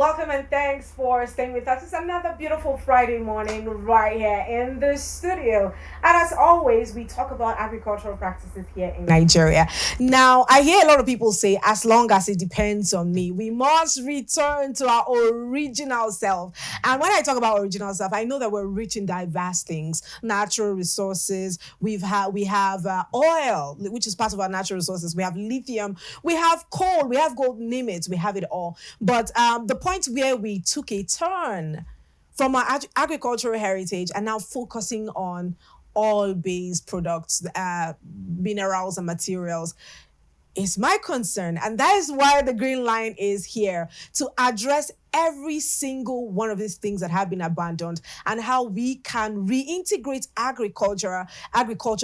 welcome and thanks for staying with us. It's another beautiful Friday morning right here in the studio. And as always, we talk about agricultural practices here in Nigeria. Now, I hear a lot of people say, as long as it depends on me, we must return to our original self. And when I talk about original self, I know that we're rich in diverse things, natural resources. We have oil, which is part of our natural resources. We have lithium. We have coal. We have gold. Name it. We have it all. But the point where we took a turn from our agricultural heritage and now focusing on oil-based products, minerals and materials is my concern. And that is why the Green Line is here to address every single one of these things that have been abandoned and how we can reintegrate agriculture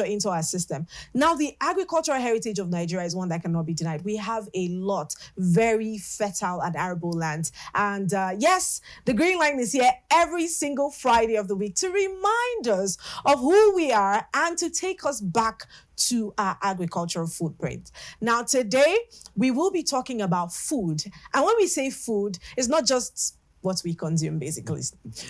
into our system. Now, the agricultural heritage of Nigeria is one that cannot be denied. We have a lot, very fertile and arable land. And yes, the Green Line is here every single Friday of the week to remind us of who we are and to take us back to our agricultural footprint. Now, today, we will be talking about food. And when we say food, it's not just what we consume, basically.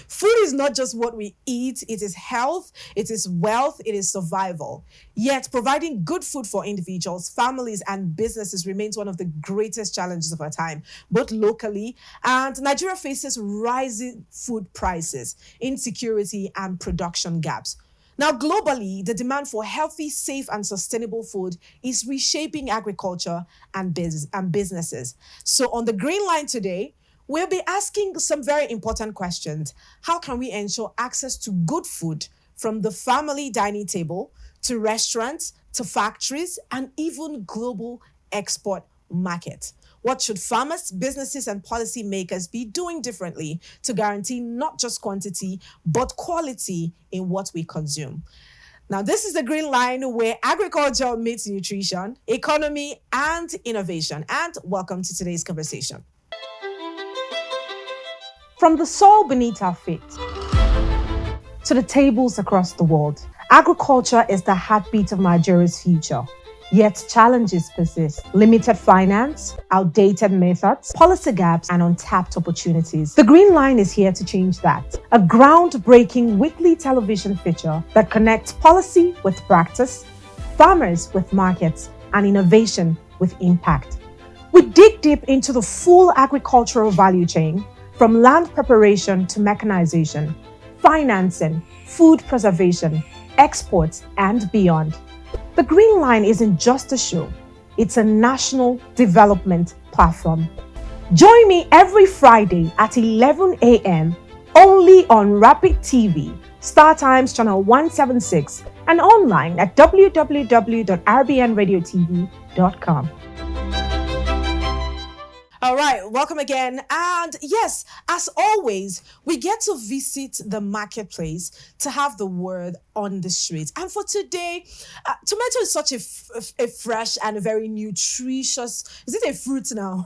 Food is not just what we eat, it is health, it is wealth, it is survival. Yet, providing good food for individuals, families, and businesses remains one of the greatest challenges of our time, both locally and Nigeria faces rising food prices, insecurity, and production gaps. Now, globally, the demand for healthy, safe, and sustainable food is reshaping agriculture and businesses. So on the Green Line today, we'll be asking some very important questions. How can we ensure access to good food from the family dining table to restaurants, to factories, and even global export markets? What should farmers, businesses, and policymakers be doing differently to guarantee not just quantity, but quality in what we consume? Now, this is the Green Line where agriculture meets nutrition, economy, and innovation. And welcome to today's conversation. From the soil beneath our feet to the tables across the world, agriculture is the heartbeat of Nigeria's future. Yet challenges persist. Limited finance, outdated methods, policy gaps, and untapped opportunities. The Green Line is here to change that. A groundbreaking weekly television feature that connects policy with practice, farmers with markets, and innovation with impact. We dig deep into the full agricultural value chain, from land preparation to mechanization, financing, food preservation, exports, and beyond. The Green Line isn't just a show, it's a national development platform. Join me every Friday at 11 a.m. only on Rapid TV, Star Times Channel 176, and online at www.rbnradiotv.com. All right, welcome again. And yes, as always, we get to visit the marketplace to have the word on the street. And for today, tomato is such a fresh and a very nutritious, is it a fruit now?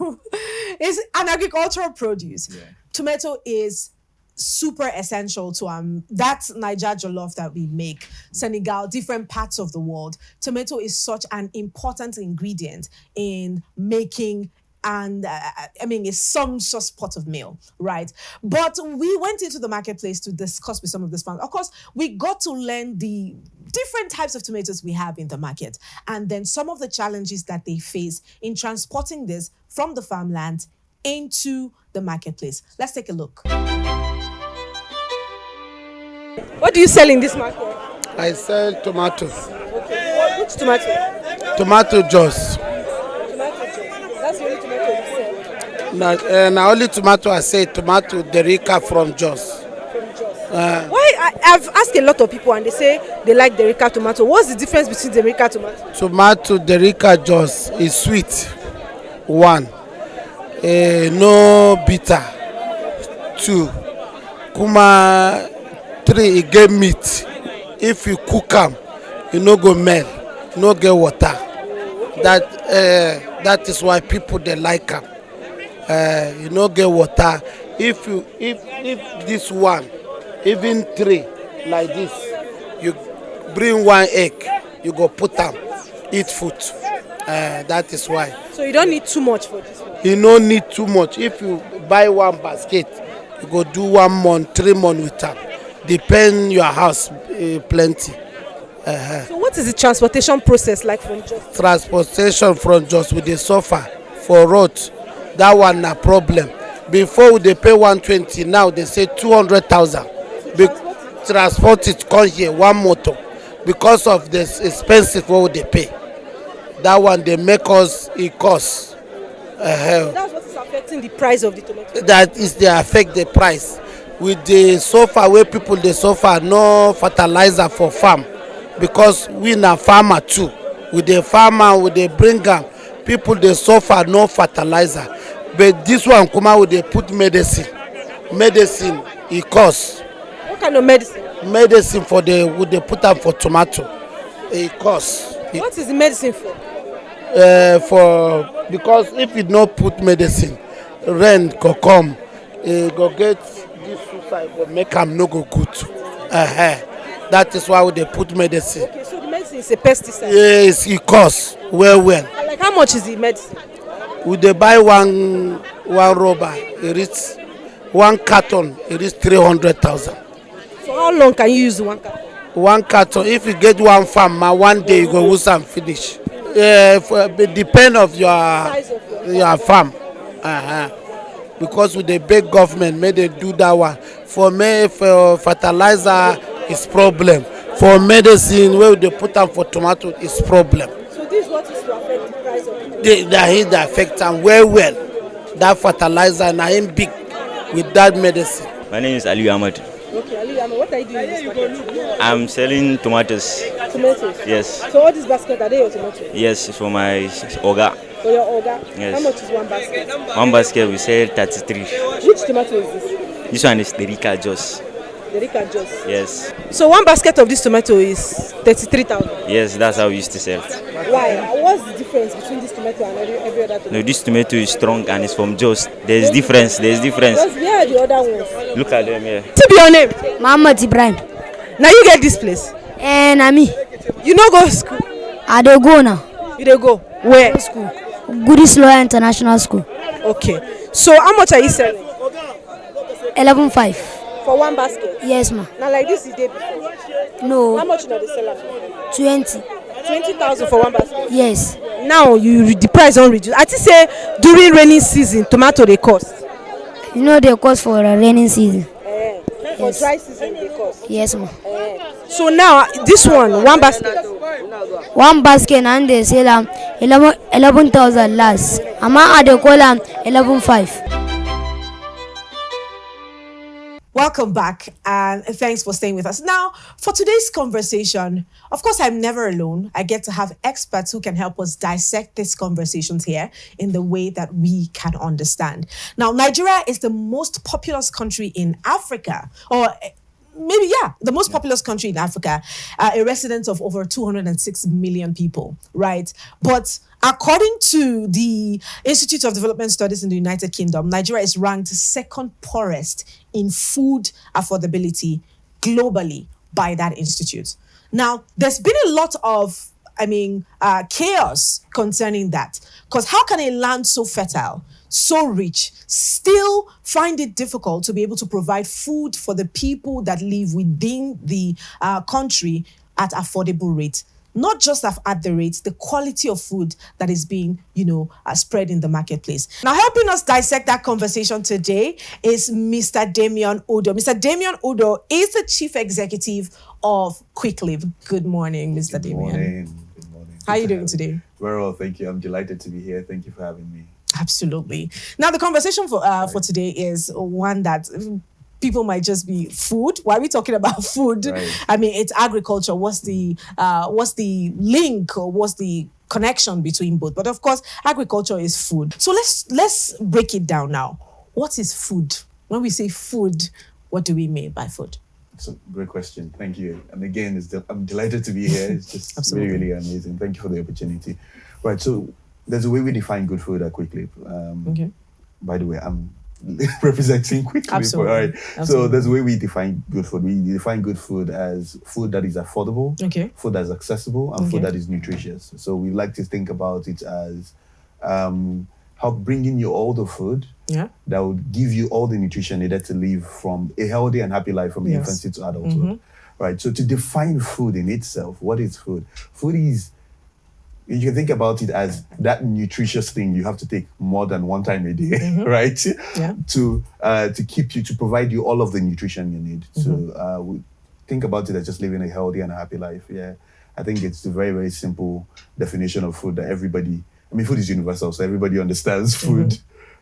It's an agricultural produce. Yeah. Tomato is super essential to that Niger jollof that we make, Senegal, different parts of the world. Tomato is such an important ingredient in making it's some sort pot of meal, right? But we went into the marketplace to discuss with some of these farmers. Of course, we got to learn the different types of tomatoes we have in the market, and then some of the challenges that they face in transporting this from the farmland into the marketplace. Let's take a look. What do you sell in this market? I sell tomatoes. Okay. Which tomato? Tomato juice. That's the only tomato you sell? Now only tomato I say tomato Derica from Jos. Why I've asked a lot of people and they say they like Derica tomato. What's the difference between Derica tomato? Tomato Derica Jos is sweet. One, no bitter. Two, kuma. Three, it get meat. If you cook them, you no go melt, no get water. That is why people they like them. You no get water. If this one, even three like this, you bring one egg, you go put them, eat food. That is why. So you don't need too much for this one? You don't need too much. If you buy one basket, you go do 1 month, 3 months with am. Depend your house plenty. So what is the transportation process like from Jos? Transportation from Jos we dey suffer for road. That one na problem. Before we dey pay 120, now they say 200,000. Transport it come here one motor because of this expensive what they pay. That one they make us it cost. That's what is affecting the price of the tomato. That is they affect the price. With the suffer where people they suffer no fertilizer for farm because we na farmer too. With the farmer we they bring am people they suffer no fertilizer. But this one come out with they put medicine. Medicine it costs. What kind of medicine? Medicine for the would they put up for tomato. It costs. What is the medicine for? For because if you not put medicine, rain go come, go get this suicide go make am no go good. That is why they put medicine. Okay, so the medicine is a pesticide. Yes, it costs well. And like how much is the medicine? Would they buy one rubber? It is 1 carton. It is 300,000. So how long can you use 1 carton? 1 carton. If you get one farm, one day you go use and finish. Depend of your farm. Because with the big government, may they do that one. For me, for fertilizer, it's problem. For medicine, where they put them for tomato, it's problem. So this is what is to affect the price of it? They affect them well. That fertilizer, and I am big with that medicine. My name is Ali Ahmed. Okay, Ali Ahmed, what are you doing in this market? I'm selling tomatoes. Tomatoes? Yes. So all this basket, are they your tomatoes? Yes, it's for my Oga. For your Oga? Yes. How much is 1 basket? 1 basket we sell 33. Which tomato is this? This one is the Rica Jos. The Rica Jos? Yes. So 1 basket of this tomato is 33,000? Yes, that's how we used to sell. Why? What's the difference between this tomato and every other tomato? No, this tomato is strong and it's from Jos. There's difference. Because where are the other ones? Look at them here. Tell me your name. Muhammad Ibrahim. Now you get this place? Na me. You no go school? I dey go now. You dey go? Where? School. Goodies Lawyer International School. Okay. So how much are you selling? 11.5. For 1 basket? Yes, ma. Now like this is day before. How No. much you know they sell for? 20. 20,000 for 1 basket. Yes. Now the price don't reduce. I think say during rainy season tomato they cost. You know they cost for a rainy season. For dry season they cost. Yes, ma. So now this one 1 basket. 1 basket and they sell 11,000 last. I dey call 11.5. Welcome back and thanks for staying with us. Now, for today's conversation, of course, I'm never alone. I get to have experts who can help us dissect these conversations here in the way that we can understand. Now, Nigeria is the most populous country in Africa, or maybe, the most populous country in Africa, a resident of over 206 million people, right? But according to the Institute of Development Studies in the United Kingdom, Nigeria is ranked 2nd poorest in food affordability globally by that institute. Now, there's been a lot of, chaos concerning that. Because how can a land so fertile, so rich, still find it difficult to be able to provide food for the people that live within the country at affordable rates? Not just at the rates, the quality of food that is being, spread in the marketplace. Now, helping us dissect that conversation today is Mr. Damian Udoh. Mr. Damian Udoh is the Chief Executive of QuickLive. Good morning, Mr. Damian. Good morning. How are you doing today? Very well, thank you. I'm delighted to be here. Thank you for having me. Absolutely. Now, the conversation for today is one that people might just be food. Why are we talking about food? Right. It's agriculture. What's the link or what's the connection between both? But of course, agriculture is food. So let's break it down now. What is food? When we say food, what do we mean by food? It's a great question. Thank you. And again, I'm delighted to be here. It's just really, really amazing. Thank you for the opportunity. Right. So there's a way we define good food at QuickLive. Okay. By the way, I'm representing QuickLive. Absolutely. All right. Absolutely. So there's a way we define good food. We define good food as food that is affordable, Okay. food that's accessible, and Okay. food that is nutritious. So we like to think about it as how bringing you all the food that would give you all the nutrition needed to live from a healthy and happy life from infancy to adulthood. Right. So to define food in itself, what is food? Food is, you can think about it as that nutritious thing you have to take more than one time a day, right? To keep you, to provide you all of the nutrition you need. So think about it as just living a healthy and a happy life. Yeah, I think it's a very, very simple definition of food that everybody, I mean, food is universal, so everybody understands food.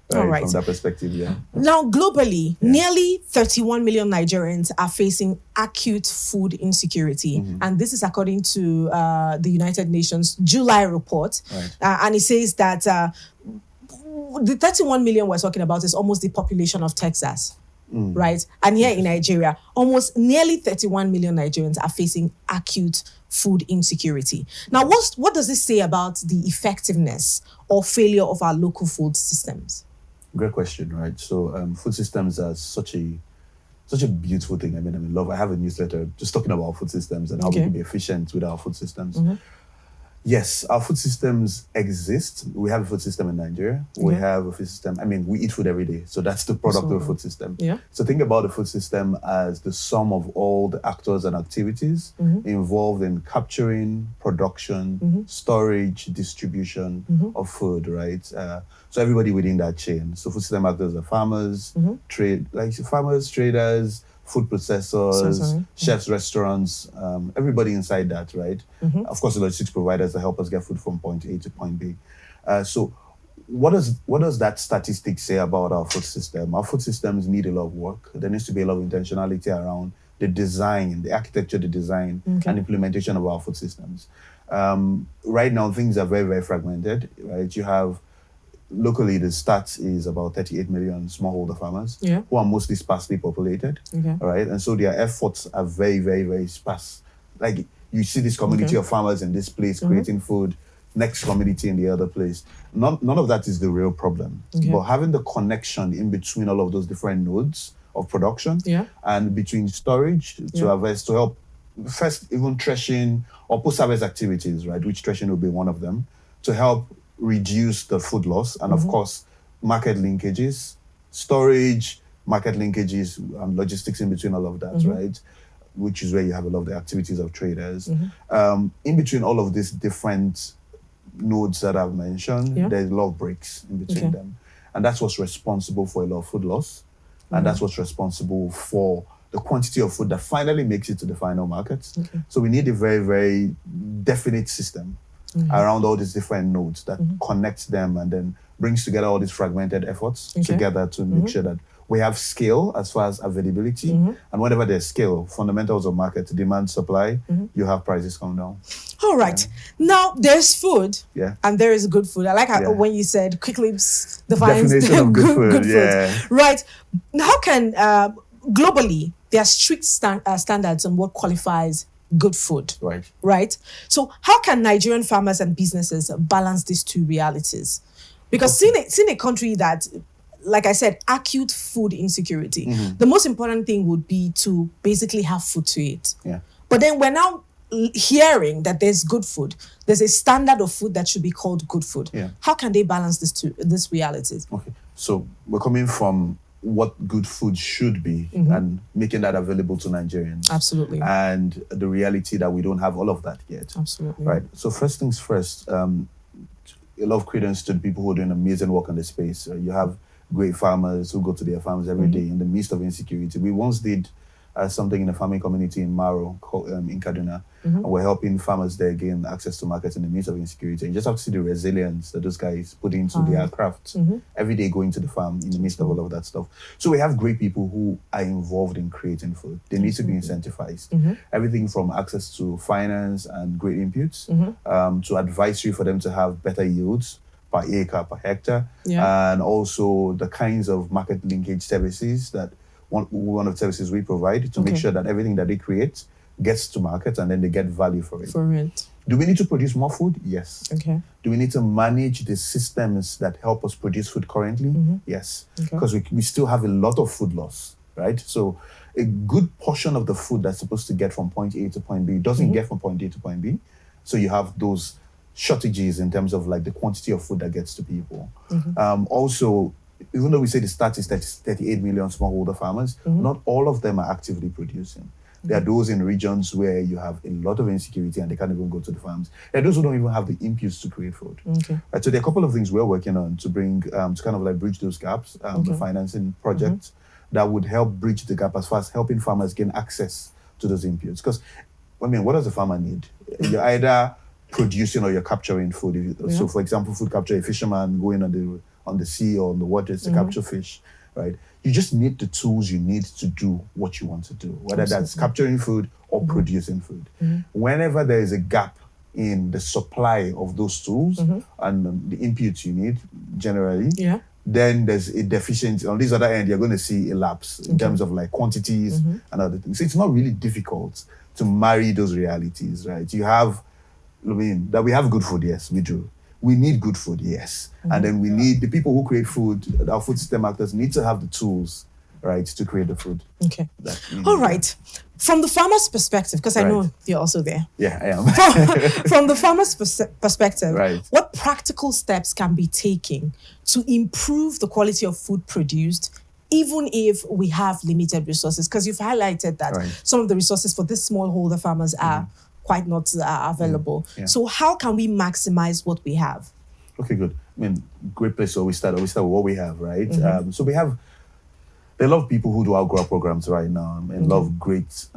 Right. From that perspective, Now, globally, nearly 31 million Nigerians are facing acute food insecurity. And this is according to the United Nations July report. And it says that the 31 million we're talking about is almost the population of Texas. Right? And here in Nigeria, almost nearly 31 million Nigerians are facing acute food insecurity. Now, what does this say about the effectiveness or failure of our local food systems? Great question, right? So food systems are such a beautiful thing. I mean, I have a newsletter just talking about food systems and how we can be efficient with our food systems. Yes, our food systems exist. We have a food system in Nigeria. We have a food system. I mean, we eat food every day. So that's the product of a food system. So think about the food system as the sum of all the actors and activities involved in capturing, production, storage, distribution of food, right? So everybody within that chain. So food system actors are farmers, farmers, traders, food processors, chefs, restaurants, everybody inside that, right? Of course, the logistics providers that help us get food from point A to point B. So what does that statistic say about our food system? Our food systems need a lot of work. There needs to be a lot of intentionality around the design, the architecture, the design, and implementation of our food systems. Right now, things are very, very fragmented, right? You have locally, the stats is about 38 million smallholder farmers who are mostly sparsely populated, right? And so their efforts are very, very, very sparse. Like you see this community of farmers in this place creating food, next community in the other place. None of that is the real problem. But having the connection in between all of those different nodes of production and between storage to harvest, to help first even threshing or post-harvest activities, right? Which threshing will be one of them, to help reduce the food loss, and of course, market linkages, storage, market linkages, logistics in between all of that, right? Which is where you have a lot of the activities of traders. In between all of these different nodes that I've mentioned, there's a lot of breaks in between them. And that's what's responsible for a lot of food loss. And that's what's responsible for the quantity of food that finally makes it to the final market. So we need a very, very definite system around all these different nodes that connects them and then brings together all these fragmented efforts together to make sure that we have scale as far as availability. And whenever there's scale, fundamentals of market, demand, supply, you have prices come down. All right. Now, there's food and there is good food. I like how when you said quickly defines definition of good food. Right. How can, globally, there are strict standards on what qualifies good food. Right. So how can Nigerian farmers and businesses balance these two realities? Because seeing a country that, like I said, acute food insecurity, the most important thing would be to basically have food to eat. But then we're now hearing that there's good food. There's a standard of food that should be called good food. How can they balance these realities? Okay. So we're coming from what good food should be and making that available to Nigerians. Absolutely. And the reality that we don't have all of that yet. Absolutely. Right. So first things first, a lot of credence to the people who are doing amazing work in the space. You have great farmers who go to their farms every day in the midst of insecurity. We once did something in the farming community in Maro, in Kaduna, and we're helping farmers there gain access to markets in the midst of insecurity. And you just have to see the resilience that those guys put into their craft every day, going to the farm in the midst of all of that stuff. So we have great people who are involved in creating food. They need to be incentivized. Everything from access to finance and great inputs, to advisory for them to have better yields per acre, per hectare, and also the kinds of market linkage services that one of the services we provide to make sure that everything that they create gets to market and then they get value for it. Do we need to produce more food? Yes. Do we need to manage the systems that help us produce food currently? Yes. Because we still have a lot of food loss, right? So a good portion of the food that's supposed to get from point A to point B doesn't get from point A to point B. So you have those shortages in terms of like the quantity of food that gets to people. Also, even though we say the stat is 38 million smallholder farmers, not all of them are actively producing. There are those in regions where you have a lot of insecurity and they can't even go to the farms. There are those who don't even have the inputs to create food. Right, so there are a couple of things we're working on to bring, to kind of like bridge those gaps, the financing projects that would help bridge the gap as far as helping farmers gain access to those inputs. Because, I mean, what does a farmer need? You're either producing or you're capturing food. So, for example, food capture, a fisherman going on the sea or on the waters to capture fish, right? You just need the tools you need to do what you want to do, whether that's capturing food or producing food. Whenever there is a gap in the supply of those tools and the inputs you need, generally, then there's a deficiency. On this other end, you're going to see a lapse in terms of like quantities and other things. So it's not really difficult to marry those realities, right? You have, I mean, that we have good food, yes, we do. We need good food, yes. And then we need the people who create food, our food system actors need to have the tools, right, to create the food. Okay. All right. From the farmer's perspective, because I know you're also there. Yeah, I am. From the farmer's perspective, what practical steps can be taken to improve the quality of food produced, even if we have limited resources? Because you've highlighted that some of the resources for these smallholder farmers are quite not available. So how can we maximize what we have? Okay, good. I mean, great place to always start. We start with what we have, right? So we have, there are a lot of people who do our grow programs right now, and a lot of great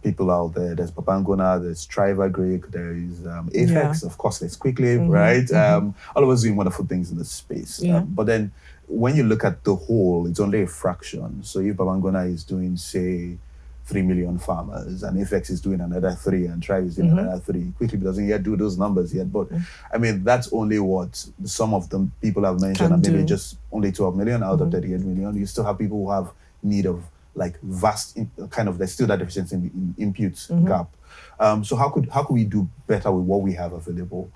people out there. There's Papangona, there's Triva Greek, there is Apex, of course, there's Quickly, right? All of us doing wonderful things in this space. But then when you look at the whole, it's only a fraction. So if Papangona is doing, say, 3 million farmers, and FX is doing another 3, and Tribe is doing another 3. Quickly doesn't yet do those numbers yet, but I mean, that's only what some of the people have mentioned, and maybe just only 12 million out of 38 million. You still have people who have need of like vast, there's still that deficiency in inputs gap. So how could we do better with what we have available?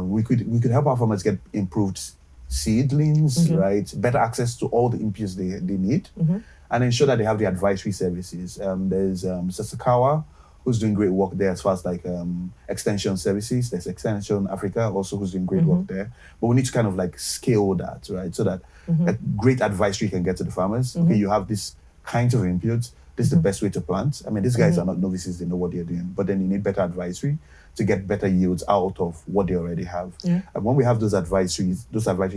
We could help our farmers get improved seedlings, right? Better access to all the inputs they need. And ensure that they have the advisory services. There's Sasakawa, who's doing great work there as far as like extension services. There's Extension Africa also who's doing great work there. But we need to kind of like scale that, right? So that a great advisory can get to the farmers. Okay, you have this kinds of inputs. This is the best way to plant. I mean, these guys are not novices, they know what they're doing. But then you need better advisory to get better yields out of what they already have. And when we have those advisory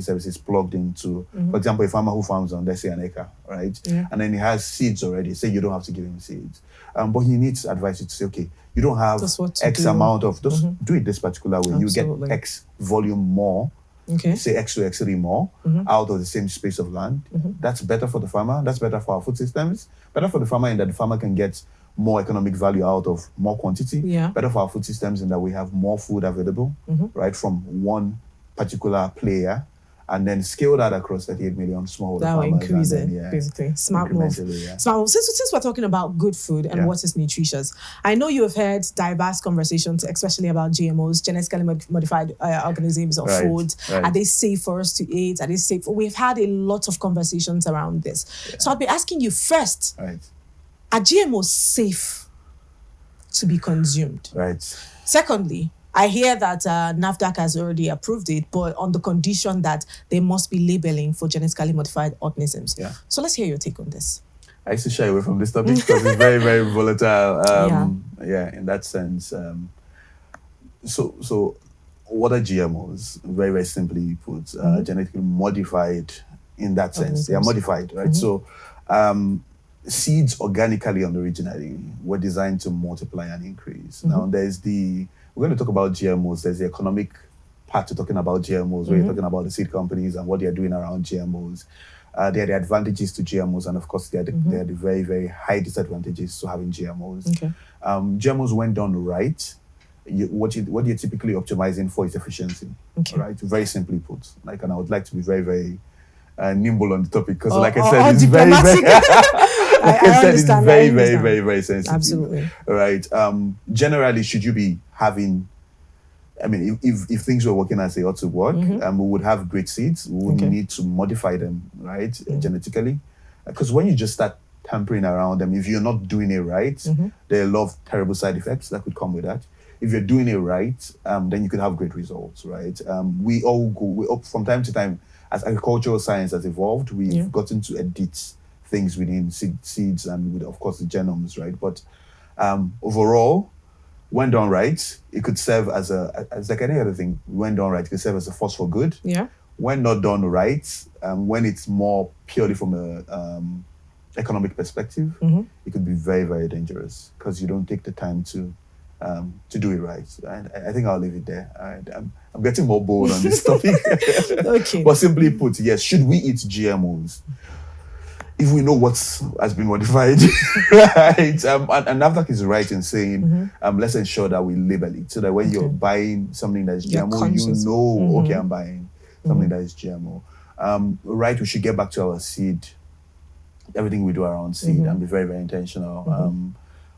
services plugged into, for example, a farmer who farms on, let's say, an acre, right? And then he has seeds already. Say you don't have to give him seeds. But he needs advisory to say, okay, you don't have X amount of, just do it this particular way. Absolutely. You get X volume more, say X to X3 more, out of the same space of land. That's better for the farmer. That's better for our food systems. Better for the farmer in that the farmer can get more economic value out of more quantity. Better for our food systems in that we have more food available, right, from one particular player, and then scale that across 38 million smallholder farmers. That will increase it, basically. Smart move. Smart move. Since we're talking about good food and what is nutritious, I know you have heard diverse conversations, especially about GMOs, genetically modified organisms or food. Are they safe for us to eat? Are they safe? We've had a lot of conversations around this. So I'll be asking you first, are GMOs safe to be consumed? Secondly, I hear that NAFDAC has already approved it, but on the condition that there must be labeling for genetically modified organisms. So let's hear your take on this. I used to shy away from this topic because it's very, very volatile. In that sense. So what are GMOs? Very, very simply put, genetically modified in that sense. They are modified, right? So seeds organically and originally were designed to multiply and increase. Now we're going to talk about GMOs. There's the economic part to talking about GMOs, where you're talking about the seed companies and what they're doing around GMOs. There are the advantages to GMOs, and of course, there are the very, very high disadvantages to having GMOs. GMOs, when done right, what you're typically optimizing for is efficiency, right? Very simply put. And I would like to be very, very nimble on the topic because, like I said, it's very, very... it's very, very, very, very sensitive. Absolutely. Right. Generally, should you be having, I mean, if things were working as they ought to work, we would have great seeds. We wouldn't need to modify them, right, genetically. Because when you just start tampering around them, if you're not doing it right, there are a lot of terrible side effects that could come with that. If you're doing it right, then you could have great results, right? We all go, from time to time, as agricultural science has evolved, we've gotten to edit things within seeds and with, of course, the genomes, right? But overall, when done right, it could serve as like any other thing. When done right, it could serve as a force for good. Yeah. When not done right, when it's more purely from a economic perspective, it could be very, very dangerous because you don't take the time to do it right. And I think I'll leave it there. I'm getting more bold on this topic. Okay. But simply put, yes, should we eat GMOs? If we know what has been modified, right? And NAFDAC is right in saying, let's ensure that we label it so that when you're buying something that is GMO, you know, okay, I'm buying something that is GMO. Right, we should get back to our seed, everything we do around seed, and be very, very intentional.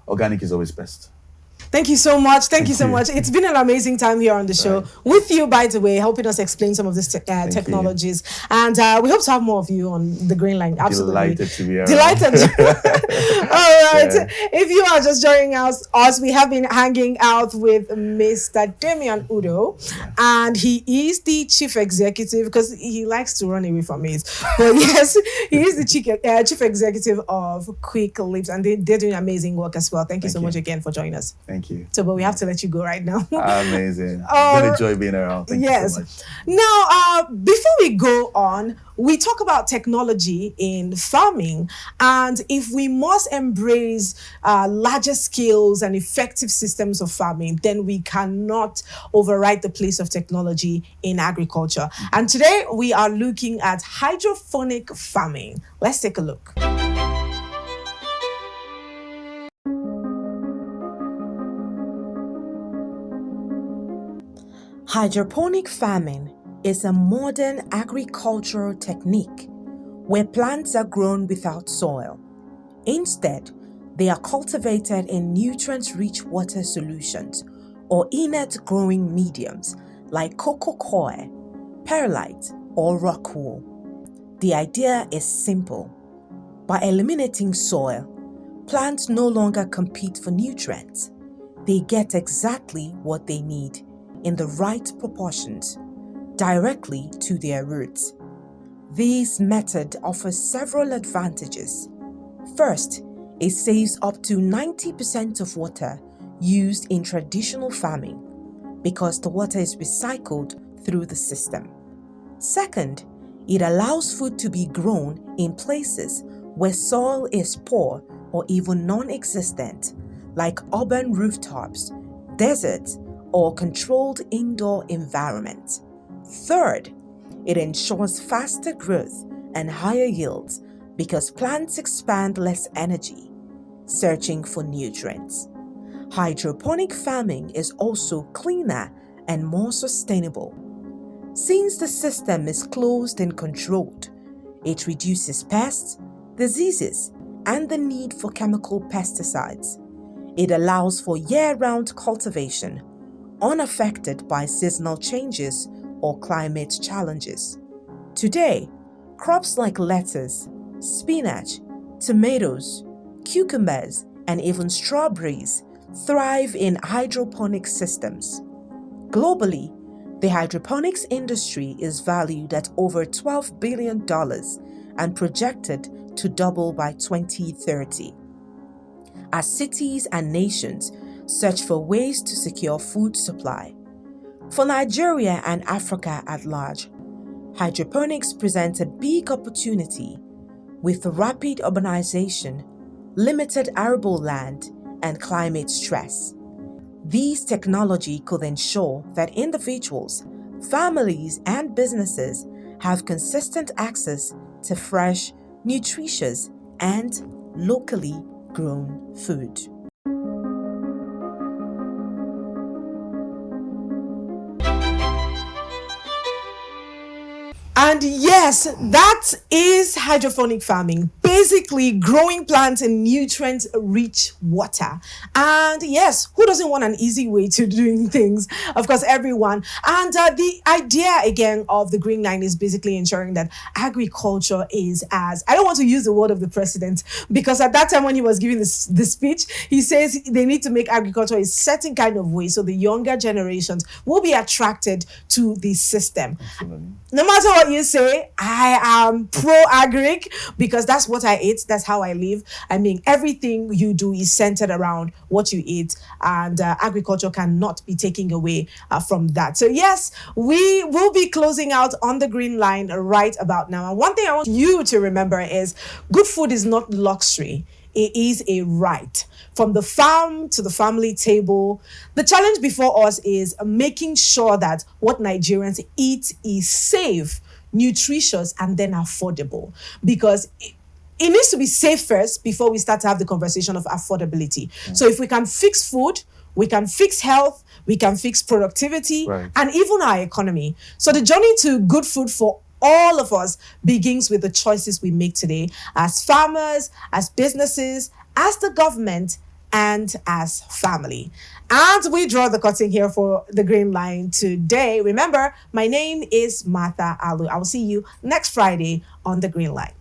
Organic is always best. Thank you so much. Thank you so much. It's been an amazing time here on the show with you, by the way, helping us explain some of these technologies. And we hope to have more of you on the Green Line. Absolutely. Delighted to be around. Delighted. All right. Yeah. If you are just joining us, we have been hanging out with Mr. Damian Udoh, and he is the chief executive, because he likes to run away from it. But yes, he is the chief executive of Quick Lips, and they're doing amazing work as well. Thank you so much again for joining us. Thank you. So, but we have to let you go right now. Amazing. It's been a joy being around. Thank you so much. Now, before we go on, we talk about technology in farming, and if we must embrace larger scales and effective systems of farming, then we cannot override the place of technology in agriculture. And today we are looking at hydroponic farming. Let's take a look. Hydroponic farming is a modern agricultural technique where plants are grown without soil. Instead, they are cultivated in nutrient-rich water solutions or inert growing mediums like coco coir, perlite, or rock wool. The idea is simple. By eliminating soil, plants no longer compete for nutrients. They get exactly what they need in the right proportions, directly to their roots. This method offers several advantages. First, it saves up to 90% of water used in traditional farming because the water is recycled through the system. Second, it allows food to be grown in places where soil is poor or even non-existent, like urban rooftops, deserts, or controlled indoor environment. Third, it ensures faster growth and higher yields because plants expend less energy searching for nutrients. Hydroponic farming is also cleaner and more sustainable. Since the system is closed and controlled, it reduces pests, diseases, and the need for chemical pesticides. It allows for year-round cultivation, unaffected by seasonal changes or climate challenges. Today, crops like lettuce, spinach, tomatoes, cucumbers, and even strawberries thrive in hydroponic systems. Globally, the hydroponics industry is valued at over $12 billion and projected to double by 2030. As cities and nations search for ways to secure food supply. For Nigeria and Africa at large, hydroponics presents a big opportunity with rapid urbanization, limited arable land, and climate stress. These technology could ensure that individuals, families, and businesses have consistent access to fresh, nutritious, and locally grown food. And yes, that is hydroponic farming, basically growing plants in nutrient-rich water. And yes, who doesn't want an easy way to doing things? Of course, everyone. And the idea, again, of the Green Line is basically ensuring that agriculture is as, I don't want to use the word of the president, because at that time when he was giving the speech, he says they need to make agriculture a certain kind of way so the younger generations will be attracted to the system. Absolutely. No matter what you say I am pro-agric because that's what I eat. That's how I live. I mean, everything you do is centered around what you eat, and agriculture cannot be taken away from that. So yes, we will be closing out on the green line right about now. And one thing I want you to remember is good food is not luxury. It is a right. From the farm to the family table, the challenge before us is making sure that what Nigerians eat is safe, nutritious, and then affordable. Because it needs to be safe first before we start to have the conversation of affordability. So if we can fix food, we can fix health, we can fix productivity, and even our economy. So the journey to good food for all of us begins with the choices we make today as farmers, as businesses, as the government, and as family. And we draw the curtain here for the green line today. Remember, my name is Martha Alu. I will see you next Friday on the green line.